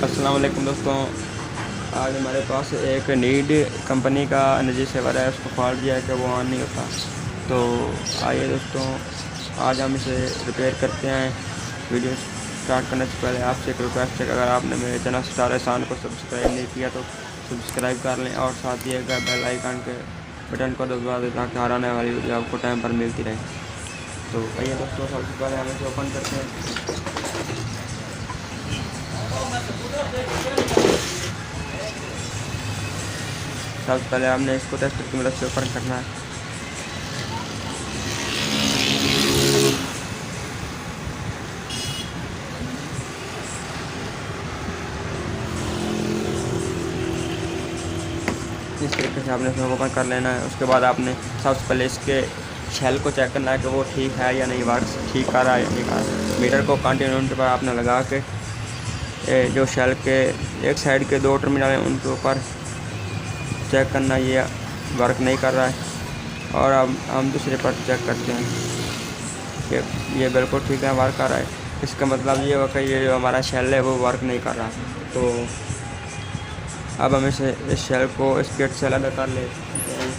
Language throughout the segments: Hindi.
अस्सलाम वालेकुम दोस्तों। आज हमारे पास एक नीड कंपनी का एनर्जी सेवर है, उसको फॉल्ट दिया है कि वो ऑन नहीं होता। तो आइए दोस्तों, आज हम इसे रिपेयर करते हैं। वीडियो स्टार्ट करने से पहले आपसे एक रिक्वेस्ट है कि अगर आपने मेरे चैनल स्टार एहसान को सब्सक्राइब नहीं किया तो सब्सक्राइब कर लें और साथ ही बेल आइकन के बटन को दबा दें ताकि हर आने वाली वीडियो आपको टाइम पर मिलती रहे। तो आइए दोस्तों, सबसे पहले हम इसे ओपन करते हैं। सबसे पहले हमने इसको टेस्टर की मदद से ओपन करना है। इस तरीके से आपने इसको ओपन कर लेना है। उसके बाद आपने सबसे पहले इसके शेल को चेक करना है कि वो ठीक है या नहीं, वर्क ठीक कर रहा है या नहीं कर रहा। मीटर को कंटिन्यूटी पर आपने लगा के जो शेल के एक साइड के 2 टर्मिनल हैं उनके ऊपर चेक करना ये वर्क नहीं कर रहा है। और अब हम दूसरे पर चेक करते हैं कि ये बिल्कुल ठीक है, वर्क कर रहा है। इसका मतलब ये होगा कि ये जो हमारा शेल है वो वर्क नहीं कर रहा। तो अब हम इस शेल को इस किट से अलग कर लेते हैं।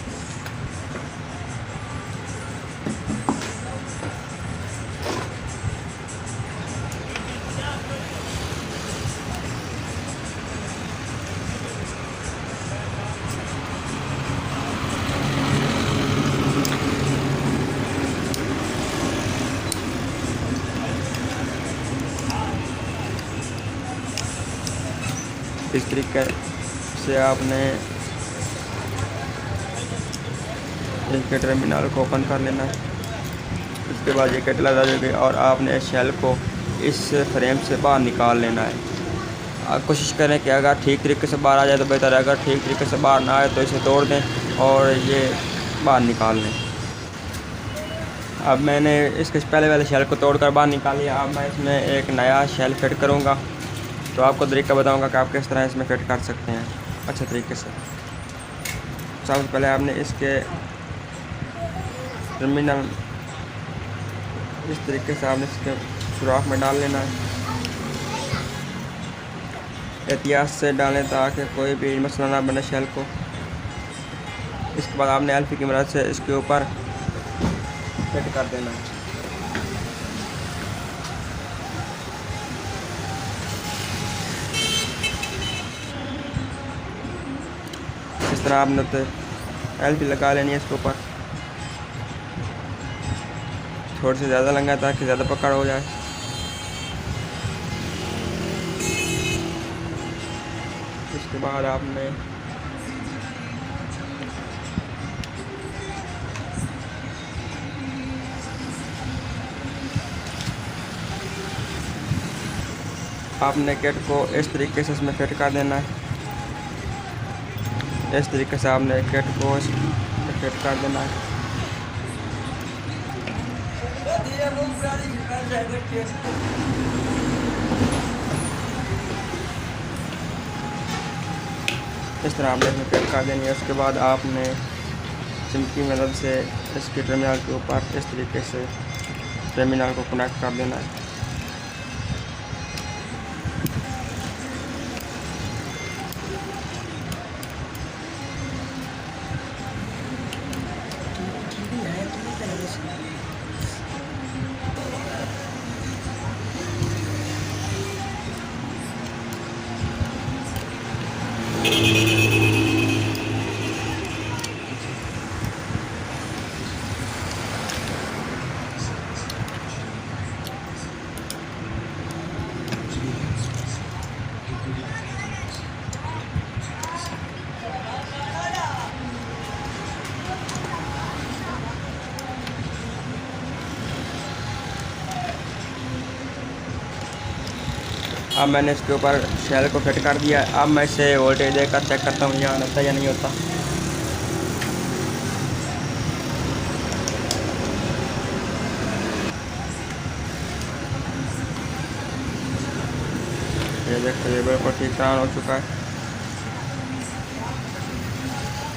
इस तरीके से आपने इसके टर्मिनल को ओपन कर लेना है। उसके बाद ये किट लगा देंगे और आपने शेल को इस फ्रेम से बाहर निकाल लेना है। आप कोशिश करें कि अगर ठीक तरीके से बाहर आ जाए तो बेहतर है, अगर ठीक तरीके से बाहर ना आए तो इसे तोड़ दें और ये बाहर निकाल लें। अब मैंने इसके पहले वाले शेल को तोड़कर बाहर निकाल लिया। अब मैं इसमें एक नया शेल फिट करूँगा, तो आपको तरीका बताऊंगा कि आप किस तरह इसमें फिट कर सकते हैं अच्छे तरीके से। सबसे पहले आपने इसके टर्मिनल इस तरीके से आपने इसके सुराख में डाल लेना है। एहतियात से डालें ताकि कोई भी मसला ना बने शेल को। इसके बाद आपने एल्फी की मदद से इसके ऊपर फिट कर देना है। इस तरह आपने तो एल्फी लगा लेनी है इसके ऊपर, थोड़ी सी ज़्यादा लगा ताकि ज़्यादा पकड़ हो जाए। इसके बाद आपने किट को इस तरीके से इसमें फिट कर देना है। इस तरीके से आपने किट को फिट कर देना है। इस तरह आपने इसमें फिट कर देनी है। उसके बाद आपने सिम की मदद से इसके टर्मिनल के ऊपर इस तरीके से टर्मिनल को कनेक्ट कर देना है। अब मैंने इसके ऊपर शेल को फिट कर दिया। अब मैं इसे वोल्टेज देकर चेक करता हूँ यहाँ होता है या नहीं होता। ये देखो, ये बिल्कुल ठीक तरह हो चुका है।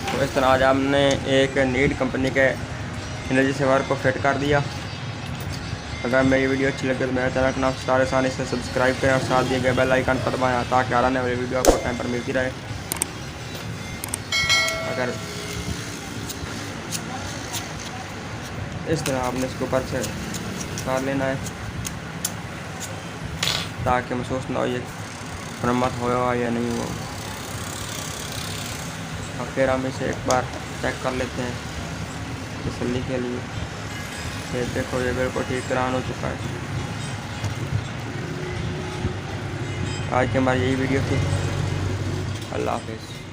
तो इस तरह आज हमने एक नीड कंपनी के एनर्जी सेवर को फिट कर दिया। अगर मेरी वीडियो अच्छी लगे तो मेरे चैनल का नाम स्टार आसानी से सब्सक्राइब करें और साथ दिए गए बेल आइकन पर दबाएं ताकि आने वाली वीडियो आपको टाइम पर मिलती रहे। अगर इस तरह आपने इसके ऊपर से उतार लेना है ताकि महसूस ना हो ये मरम्मत हुआ या नहीं हुआ। और फिर हम इसे एक बार चेक कर लेते हैं तसल्ली के लिए। ये देखो ये बिल्कुल ठीक तरह हो चुका है। आज की हमारी यही वीडियो थी। अल्लाह हाफिज़।